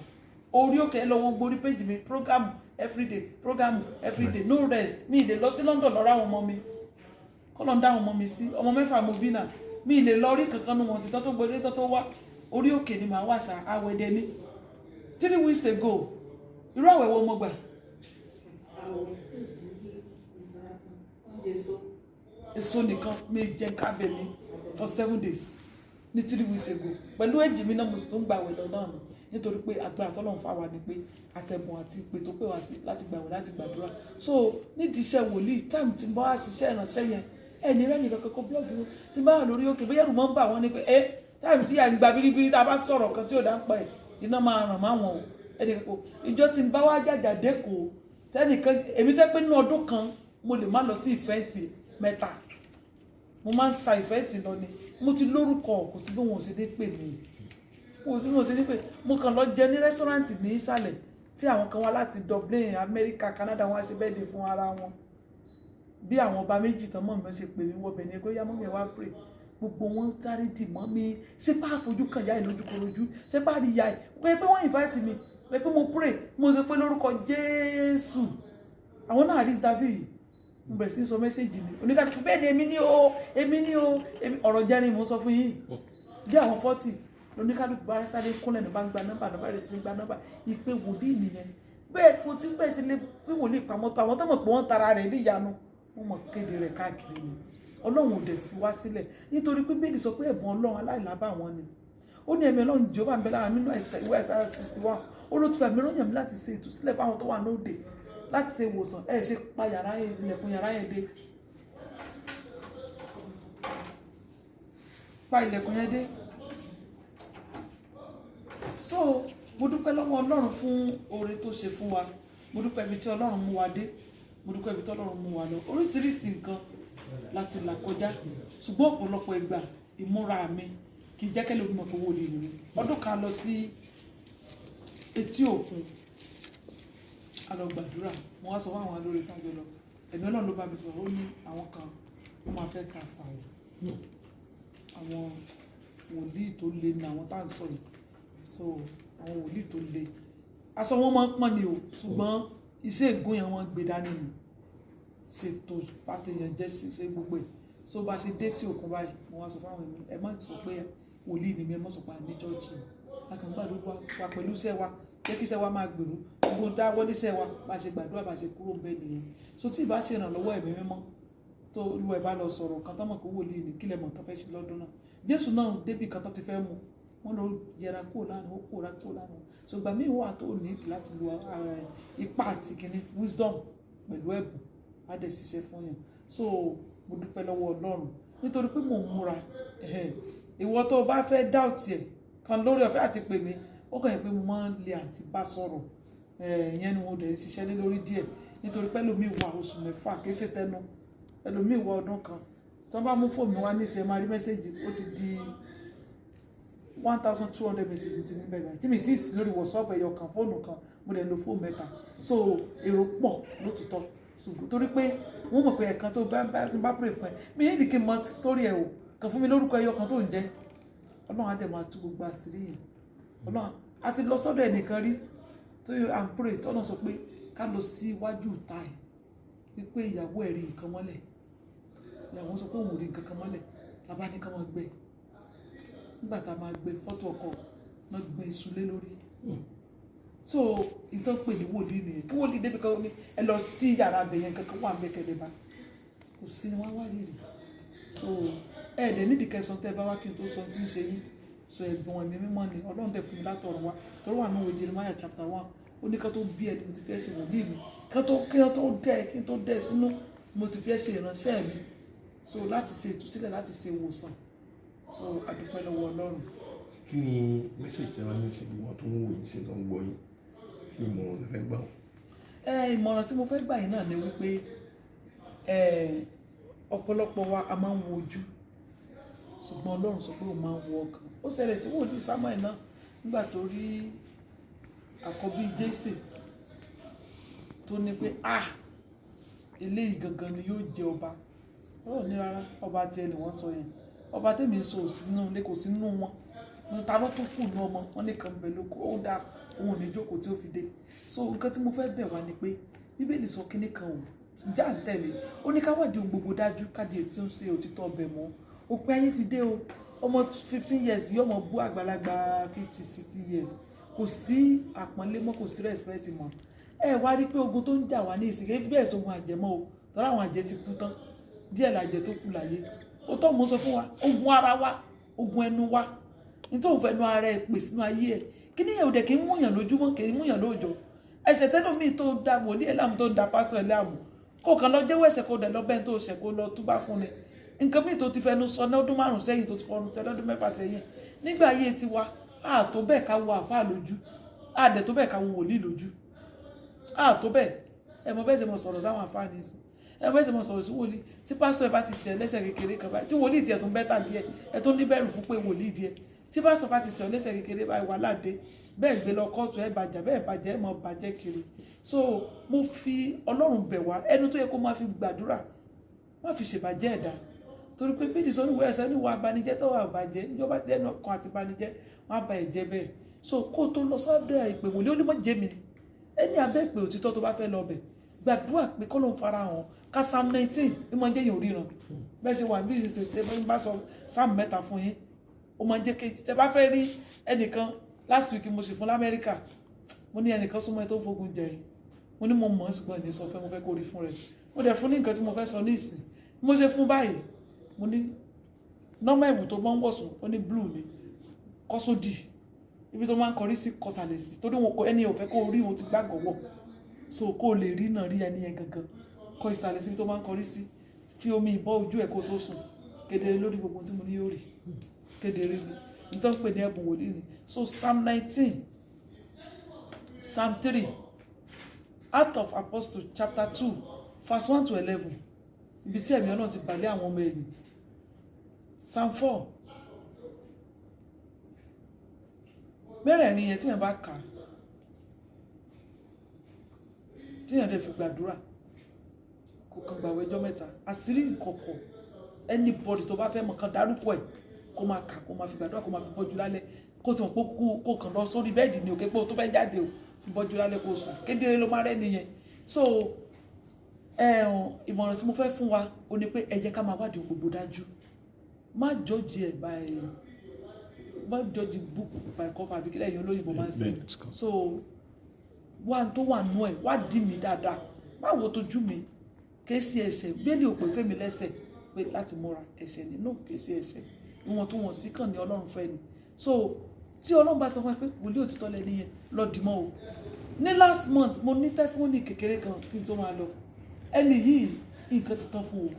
orí òkè lọ́wọ́ gborí péjì mi program everyday no rest mi lè lọ sí London lọ́ra àwọn ọmọ mi kọ́lọ̀ ń dá àwọn ọmọ mi sí ọmọ 6 mo bí náà mi lè lọ rí kankan nù wọn ti tán tó gbọdé tán tó wá orí òkè ni màá wà ṣá àwẹ̀dẹ ní 3 weeks ago irú àwẹ̀ wo mo gbà èso nìkan mi jẹ kábẹ̀ mi for 7 days ní 3 weeks ago pẹ̀lú èjì mi náà mo sì tún gbà àwẹ̀ lọ́nà mi nítorí pé agbára tọ́lọ́run fáwa ni pé àtẹ̀bùn àti ìpè tó pè wá sí láti gbàwẹ̀ láti gbàdúrà so nídìí iṣẹ́ wòlíì táìmù tí n bá wá ṣiṣẹ́ ìrànṣẹ́ yẹn ẹni rẹ́ nìkan kọ́kọ́ blọ́ọ̀gì wọn tí n bá wà lórí òkè bóyá ẹ̀rù mọ́ ń bà wọ́n ní pé táìmù tí yà ń gba bíríbírí tá a bá sọ̀rọ̀ kan tí ò dá ń pa ẹ̀ iná máa ràn máwọn o ẹnì kan ìjọ tí n bá wá jàjà dẹ́kọ̀ọ́ tẹ́nìkan èmi tẹ́ pé nínú ọdún kan mo lè má lọ sí ìfẹ́ǹtì 3 mo máa ń sa ìfẹ́ǹtì lọ ni mo ti lórúkọ kò sí bí wọn ò ṣe dé pè mí kò sí bí wọn ò ṣe dé pè mo kàn lọ jẹ ní rẹ́sọ́ráǹtì ní ìsàlẹ̀ tí àwọn kan wá láti Dublin Amẹ́ríkà Canada wọn á ṣe bẹ́ẹ̀dẹ̀ fún ara wọn bí àwọn ọba méjì tán mọ̀ mi ṣe pè mí wọ́bẹ̀ ní ẹgbẹ́ yá mọ́ mi wá pray gbogbo wọn sáré dì mọ́ mi ṣé bá fojú kan yá ìlójúkorojú ṣé bá rí ya ẹ̀ pé wọ́n invite mi pé mo pray mo ṣe pé lórúkọ Jésù àwọn náà rí interview yìí mo bẹ̀rẹ̀ sí sọ mẹ́sẹ̀jì mi oníkàtúkù bẹ́ẹ̀ ni èmi ní o ọ̀rọ̀ jẹ́rin mo sọ fún yín bí àwọn 40 lóníkàtúkù bá sáré kúnlẹ̀ ní bá ń gba nọ́mbà náà bẹ̀rẹ̀ sí ní gba nọ́mbà ìpè wòlíì nìyẹn bẹ́ẹ̀ kò tí bẹ́ẹ̀ sí lè pé wòlíì pamọ́ tó àwọn tó mọ̀ pé wọ́n tara rẹ̀ ní ìyanu wọ́n mọ̀ kéde rẹ̀ káàkiri ni Ọlọ́run ò dẹ̀ fi wá sílẹ̀ nítorí pé bẹ́ẹ̀ sọ pé ẹ̀bùn Ọlọ́run aláìlábà wọn ni ó ní ẹ̀mí Ọlọ́run Jèhófà ń bẹ lára nínú ìwé Àìsáyà 61 ó ló ti fẹ́ mi rányàn mi láti ṣe ìtúsílẹ̀ fáwọn tó wà lóde láti ṣe ìwòsàn ẹ̀ ṣe pa yàrá yẹn ilẹ̀kùn yàrá yẹn dé pa ilẹ̀kùn yẹn dé. So mo dúpẹ́ lọ́wọ́ Ọlọ́run fún oore tó ṣe fún wa, mo dúpẹ́ ibi tí Ọlọ́run mú wa dé, mo dúpẹ́ ibi tí Ọlọ́run mú wa lọ, oríṣiríṣi nǹkan láti là kọjá ṣùgbọ́n ọ̀pọ̀lọpọ̀ ìgbà ìmúra mi kì í jẹ́ kẹ́lẹ́ ogun ọ̀fọ̀ wọlé nínú. Ọdún kan lọ sí etí òkun a lọ gbàdúrà, mo wá sọ fún àwọn alóore tájọ lọ, ẹ̀mí Ọlọ́run ló bá mi sọ̀rọ̀, ó ní àwọn kan wọ́n máa fẹ́ ta fàwọ̀, àwọn wòlíì tó le ní àwọn tá à ń sọ yìí, so àwọn wòlíì tó le aṣọ wọn máa ń pọ́n ni o ṣùgbọ́n iṣẹ́ ìgún yẹn wọ́n gbé dání ni ṣètò pàtẹ́yàn jẹ́ ṣe gbogbo ẹ̀. So bá ṣe dé tí òkun báyìí mo wá sọ fáwọn èmi ẹ má sọ pé wòlíì ni mi, ẹ má sọ pé ní chọ́ọ̀chì akàngbàdúrà wa pẹ̀lú iṣẹ́ wa jẹ́ kí iṣẹ́ wa máa gbèrú gbogbo dáwọ́ níṣẹ́ wa bá ṣe gbàdúrà bá ṣe kúrò bẹ́ẹ̀ nìyẹn. So tí ìbá ṣe ìrànlọ́wọ́ ẹ̀mí mímọ́ tó olúwa ẹ̀ bá lọ sọ̀rọ̀ kan tó mọ̀ pé wòlíì ni kílẹ̀ mọ̀ tó fẹ́ ṣe lọ́dún náà. Jésù náà débì kan tó ti fẹ́ mu wọ́n lọ yẹra kúrò lánàá ó kúrò lánàá. So ìgbà míì wà tó ní ìdí láti lo ipá àti kìíní wisdom pẹ̀lú ẹ̀bùn á dẹ̀ ṣiṣẹ́ fún yàn. So mo dúpẹ́ lọ́wọ́ Ọlọ́run nítorí pé mò ń múra ìwọ tó bá fẹ́ dáùtì ẹ̀ kan lórí ọ̀fẹ́ àti pè mí ó kàn yín pé mo máa ń le àti bá sọ̀rọ̀ ìyẹn ni mo dẹ̀ ṣiṣẹ́ lé lórí díẹ̀ nítorí pé ẹlòmíì wà oṣù 6 kì í ṣe tẹnu ẹlòmíì wà ọdún kan tí wọ́n bá mú fóònù wá ní ìṣẹ́ máa rí mẹ́sẹ̀jì ó ti di 1200 mẹ́sẹ̀jì ti níbẹ̀ báyìí tí mi ti sí lórí WhatsApp ẹ̀yọ kan fóònù kan mo dẹ̀ lo fóònù 3 so èrò pọ̀ lótìtọ́ ṣùgbọ́n torí pé wọ́n mọ̀ pé ẹ̀kan tó bá pray fún ẹ mi ní ìdíkì mọ sórí ẹ̀ o kàn fún mi lórúkọ ẹyọ kan tó ń jẹ́ Ọlọ́run á dẹ̀ máa tú gbogbo àṣírí yẹn. Ọlọ́run a ti lọ sọ́dọ̀ ẹnìkan rí tó à ń pray tọ́nà sọ pé ká lọ sí iwájú ìta ẹ̀ wípé ìyàwó ẹ̀ rí nǹkan mọ́lẹ̀, ìyàwó sọ pé òun rí nǹkan kan mọ́lẹ̀ bàbá ní ká máa gbé nígbà tá a máa gbé fọ́tò ọkọ náà gbé iṣu lé lórí. So ìtàn pè ní wòlíì nìyẹn kí wòlíì débi kan ní ẹ lọ sí yàrá abẹ yẹn kankan wà mẹ́kẹ̀lẹ́ bá kò sí ni wọ́n wá rí rí. So ẹ̀ẹ́dẹ̀ nídìí kẹsàn tẹ́ bá wá kí n tó sọ tí ń ṣe yín so ẹ̀gbọ́n ẹ̀mí mímọ́ ni Ọlọ́run dẹ̀ fún mi látọ̀run wá torí wà náà Jeremiah chapter 1 ó ní ká tó bí ẹni mo ti fẹ́ ṣe wòlíì mi kí n tó dẹ̀ sínú mo ti fẹ́ ṣe ìránṣẹ́ mi so láti ṣe ìtúsílẹ̀ láti ṣe ìwòsàn so àdúpẹ́ lọ́wọ́ Ọlọ́run. Kí ni mẹ́sẹ̀jì tẹ́ wá ní sí ìwọ̀n tó ń wò yín sí tó ń gbọ́ yín kí ni ìmọ̀ràn lè fẹ́ gbà wọ́n? Ìmọ̀ràn tí mo fẹ́ gbà yín náà ni wípé ọ̀pọ̀lọpọ̀ wa a máa ń wo ojú ṣùgbọ́n Ọlọ́run sọ pé ó máa ń wo ọkàn. Ó ṣẹlẹ̀ tí wòlíì Samuel náà nígbà tó rí àkọ́bí Jésè tó ní pé eléyìí gangan ni yóò jẹ ọba ó ní rárá ọba tí ẹni wọ́n sọ yẹn ọba tèmi ń sọ òsì nínú ilé kò sí nínú wọn ta ló tó kù ní ọmọ wọn nìkan bẹ̀ lóko ó dá òun ní jókòó tí ó fi dé. So nǹkan tí mo fẹ́ bẹ̀ wá ni pé Bíbélì sọ kíní kan ò já ń tẹ̀lé ó ní ká wádìí ohun gbogbo dájú káàdì ètí ó ṣe òtítọ́ ọbẹ̀ mọ́ òpin ayé ti dé o ọmọ 15 years yóò mọ bú àgbàlagbà 50-60 years kò sí àpọ́nlé mọ́ kò sí respect mọ́. Ẹ wá rí pé ogun tó ń jà wá ní ìsìnkú ebi bẹ́ẹ̀ sógun àjẹmọ́ o tọ́lá àwọn àjẹ ti kú tán díẹ̀ làjẹ tó kù láyé ó tọ́ mo sọ fún wa ogun ara wa ogun ẹnu wa nítorí òun fẹnu ara ẹ pè sínú ayé ẹ kí ni ìyẹ̀wò dẹ̀ kí ń múyàn lójúmọ́ kì í múyàn lóòjọ́ ẹ̀ṣẹ̀ tẹ́lómi tó da wòlíì ẹ̀ láàmú tó da pásítọ̀ ẹ̀ láàmú kó kàn lọ jẹ́wọ́ ẹ̀ṣẹ̀ kó dẹ̀ lọ bẹ́ẹ̀ tó ṣẹ̀ kó lọ túbá fún ni nǹkan míì tó ti fẹnu sọ ní ọdún 5 sẹ́yìn tó ti fọnù sẹ́ lọ́dún 6 sẹ́yìn nígbà ayé tiwa tó bẹ́ẹ̀ ká wo àfáà lójú dẹ̀ tó bẹ́ẹ̀ ká wo wòlíì lójú tó bẹ́ẹ̀ ẹ mọ bẹ́ẹ̀ ṣe mọ sọ̀rọ̀ sáwọn àfáà ní ìsìn ẹ bẹ́ẹ̀ ṣe mọ sọ̀rọ̀ sí wòlíì tí pásítọ̀ ẹ bá ti ṣẹ̀ lẹ́sẹ̀ kékeré kan báyìí tí wòlíì tiẹ̀ tó ń bẹ́tà díẹ̀ ẹ tó ní bẹ̀rù fún pé wòlíì díẹ̀ tí pásítọ̀ bá ti ṣẹ̀ lẹ́sẹ̀ kékeré báyìí wà láde bẹ́ẹ̀ gbé lọ kóòtù ẹ bàjẹ́ bẹ́ẹ̀ bàjẹ́ ẹ mọ bàjẹ́ kiri. So mo fi Ọlọ́run bẹ̀ wá ẹnu tó yẹ kó máa fi gbàdúrà má fi ṣèbàjẹ́ ẹ̀dá torí pé bídìí sọ níwọ̀ ẹ̀sẹ̀ níwọ̀ abanijẹ́ tó wà bàjẹ́ ìjọba ti ẹnu ọkàn àti banijẹ́ wọn á ba ẹ̀jẹ̀ bẹ́ẹ̀. So kó tó lọ sọ́dọ̀ ìpè wòlíì ó ní mọ́ jẹ́ mi ẹni abẹ́ ìpè òtítọ́ tó bá fẹ́ lọ bẹ̀ gbàdúrà pé kọ́ ló ń fara hàn ká Psalm 19 ní mọ́ jẹ́ yìí òríran bẹ́ẹ̀ ṣe wà bí ìṣe tẹ́ bá sọ Psalm 3 fún yín ó mọ́ jẹ́ kejì tẹ́ bá fẹ́ rí ẹnìkan last week mo sì fún l'Amẹ́ríkà mo ní ẹnìkan súnmọ́ ẹ tó fogun jẹ mo ní mo mọ̀ ọ́ ṣùgbọ́n ní sọ fẹ́ mo fẹ́ kó rí fún rẹ̀ mo dẹ̀ fún ní nǹkan tí mo fẹ́ sọ ní ìsìn mo ṣe fún báyìí mo ní nọ́mà ẹ̀bùn tó mọ́ ń wọ̀sùn ó ní blue ni kọ́ sódì ibi tó máa ń kọrí sí kọsàlẹ̀ sí torí wọn kọ ẹni ò fẹ́ kó rí wọn ti gbàgbọ́ wọ̀ so kó lè rí náà rí ẹni yẹn gangan kọ ìsàlẹ̀ sí ibi tó máa ń kọrí sí fi omi ìbọ́ ojú ẹ̀ kó tó sùn kedere lórí gbogbo tí mo ní yóò rí kedere ni nítorí pé ní ẹ̀bùn wòlíì ni so Psalm 19 Psalm 3 Acts of Apostles chapter 2 verse 1 to 11 ibi tí ẹ̀mí Ọlọ́run ti balẹ̀ àwọn ọmọ ẹ̀yìn Psalm 4 mẹ́rẹ̀ẹ̀rin yẹn tí yẹn bá kà tí yẹn dẹ̀ fi gbàdúrà kò kàn gbàwẹ̀ ọjọ́ mẹ́ta àṣírí ìkọ̀kọ̀ anybody tó bá fẹ́ mọ̀ kan dárúkọ ẹ̀ kó máa kà kó máa fi gbàdúrà kó máa fi bọ́jú lálẹ́ kó tí wọ́n kó kàn lọ sórí bẹ́ẹ̀dì ní òkè pé o tó fẹ́ jáde o fi bọ́jú lálẹ́ kó sùn kedere ló máa rẹ́ nìyẹn so ìmọ̀ràn tí mo fẹ́ fún wa o ní pé ẹ jẹ́ ká máa wádìí gbogbo dájú má jọ́jì ẹ̀ by má jọ́jì book by cover àbí kílẹ̀ yẹn olóyìnbó máa ń sè so wá tó wà nú ẹ̀ wá dì mí dáadáa má wo tójú mi ké sí ẹsẹ̀ bẹ́ẹ̀ni ò pè fẹ́mi lẹ́sẹ̀ pé láti múra ẹsẹ̀ nínú ké sí ẹsẹ̀ ìwọ̀n tó wọ̀n sí kàn ní Ọlọ́run fẹ́ ni so tí Ọlọ́run bá sọ fún ẹ pé wòlíì òtítọ́ lẹ́ni yẹn lọ dìmọ́ o ní last month mo ní testimony kékeré kan kí n tó máa lọ ẹni yìí nǹkan ti tán fún o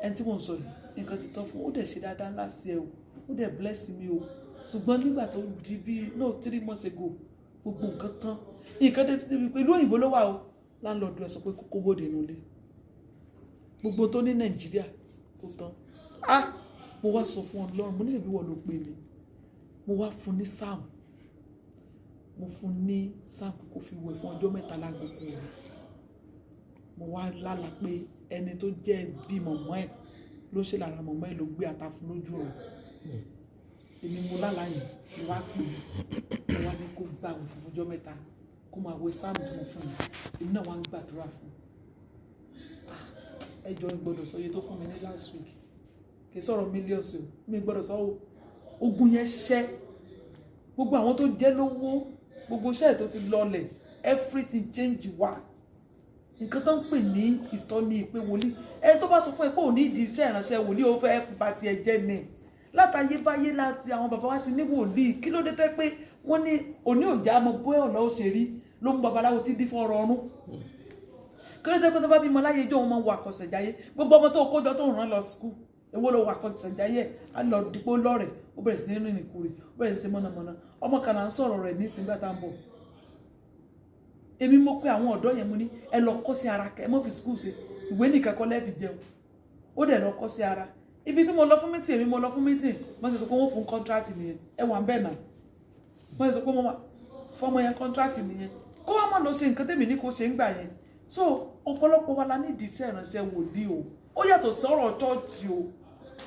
ẹni tí mo ń sọ yìí nǹkan ti tán fún o ó dẹ̀ ṣe dáadáa ńlá sí ẹ o ó dẹ̀ bless mi o ṣùgbọ́n nígbà tó di bíi 3 months ago gbogbo nǹkan tán nǹkan dé débi pé ìlú òyìnbó ló wà o láńlọ́ọ̀dù ẹ̀ sọ pé kókó bòde nulẹ̀ gbogbo tó ní Nàìjíríà kó tán mo wá sọ fún Ọlọ́run mo ní ìbí wọ́n ló pè mí mo wá fún ní Psalm mo fún ní Psalm kó fi wẹ̀ fún ọjọ́ mẹ́ta lágbègbè rẹ̀ mo wá lálà pé ẹni tó jẹ́ bí mọ̀mọ́ ẹ̀ ló ṣe lára mọ̀mọ́ ẹ̀ ló gbé ata fún lójú rẹ̀ èmi mo lálà yìí mo wá pè mo wá ní kó gbà wọ́n fún ọjọ́ mẹ́ta kó máa wẹ̀ Psalm tí mo fún mi èmi náà wá ń gbàdúrà fún ẹjọ́ gbọ́dọ̀ sọ iye tó fún mi ní last week kì í sọ̀rọ̀ millions o mi gbọ́dọ̀ sọ ogun yẹn ṣẹ́ gbogbo àwọn tó jẹ́ lówó gbogbo iṣẹ́ tó ti lọlẹ̀ everything change wá nǹkan tó ń pè ní ìtọ́ni ìpè wòlíì ẹni tó bá sọ fún ẹ pé òní ìdí iṣẹ́ ìránṣẹ́ wòlíì ó fẹ́ bá tiẹ̀ jẹ́ ni látayébáyé láti àwọn bàbá wa ti ní wòlíì kí ló dé tó pé wọ́n ní òní òjá mọ bóyá ọ̀nà ó ṣe rí ló mú babaláwo tí dín fọ́ọ̀rọ̀ ọ̀run kí ló dé pé tó bá bímọ láyé ijó wọn mọ wà kọsẹ̀jáyé gbogbo ọmọ tó kójọ tó rán lọ skul èwo ló wà kọsẹ̀jáyé á lọ dípò lọ́rẹ̀ ó bẹ̀rẹ̀ sí ní rìn ìkúrè ó bẹ̀rẹ̀ sí mọ̀nàmọ́ná ọmọ kan náà ń sọ̀rọ̀ rẹ̀ ní ìsìngbà tá ń bọ̀ èmi mo pé àwọn ọ̀dọ́ yẹn mo ní ẹ lọ kọ́ sí ara kẹ́ ẹ mọ́ fi skul ṣe ìwé nìkan kọ́ lẹ́ẹ̀fì jẹun ó dẹ̀ lọ kọ́ sí ara ibi tí mo lọ fún mítìn èmi mo lọ fún mítìn mo sì sọ pé wọ́n fún kọ́ńtrátì nìyẹn ẹ wà ń bẹ̀ náà mo sì sọ pé mo fọmọ yẹn kọ́ńtrátì nìyẹn kó wá má lọ ṣe nǹkan tèmi ní kó ṣe ń gbà yẹn so ọ̀pọ̀lọpọ̀ wa la nídìí iṣẹ́ ìránṣẹ́ wòlíì o ó yàtọ̀ sọ̀rọ̀ chọ́ọ̀chì o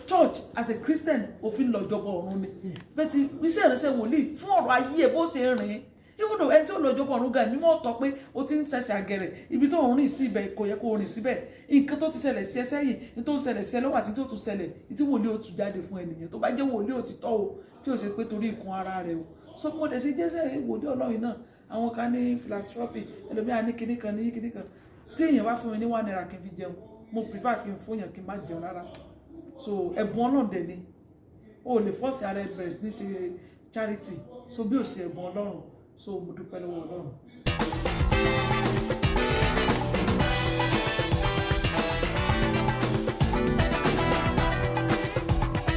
church as a Christian òfin lọ́jọ́bọ̀ ọ̀run ni bẹ́ẹ̀ ti iṣẹ́ ìránṣẹ́ wòlíì fún ọ̀rọ̀ ayé ẹ̀ bó ṣe rìn even though ẹni tí ó lọ́jọ́bọ̀ ọ̀run ga ẹ̀mí mọ́ tọ́ pé ó ti ń ṣẹ̀ṣẹ̀ àgẹ̀rẹ̀ ibi tó ń rìn sí ibẹ̀ kò yẹ kó rìn síbẹ̀ nǹkan tó ti ṣẹlẹ̀ sí ẹ sẹ́yìn ní tó ń ṣẹlẹ̀ sí ẹ lọ́wọ́ àti tó tún ṣẹlẹ̀ tí wòlíì ó tún jáde fún ẹnìyàn tó bá jẹ́ wòlíì òtítọ́ o tí ò ṣe pé torí ìkun ara rẹ̀ o so mo dẹ̀ sí jẹ́sẹ̀ wòlíì Ọlọ́run náà àwọn kan ní philanthropy ẹlòmíà ní kinní kan ní kinní kan tí èèyàn wá fún mi ní 1 naira kí n fi jẹun mo prefer kí n fún yàn kí n má jẹun rárá so ẹ̀bùn Ọlọ́run dẹ̀ ni o lè fọ́ọ̀sì ara ẹ bẹ̀rẹ̀ sí ní ṣe charity so bí o ṣe ẹ̀bùn Ọlọ́run so mo dúpẹ́ lọ́wọ́ Ọlọ́run.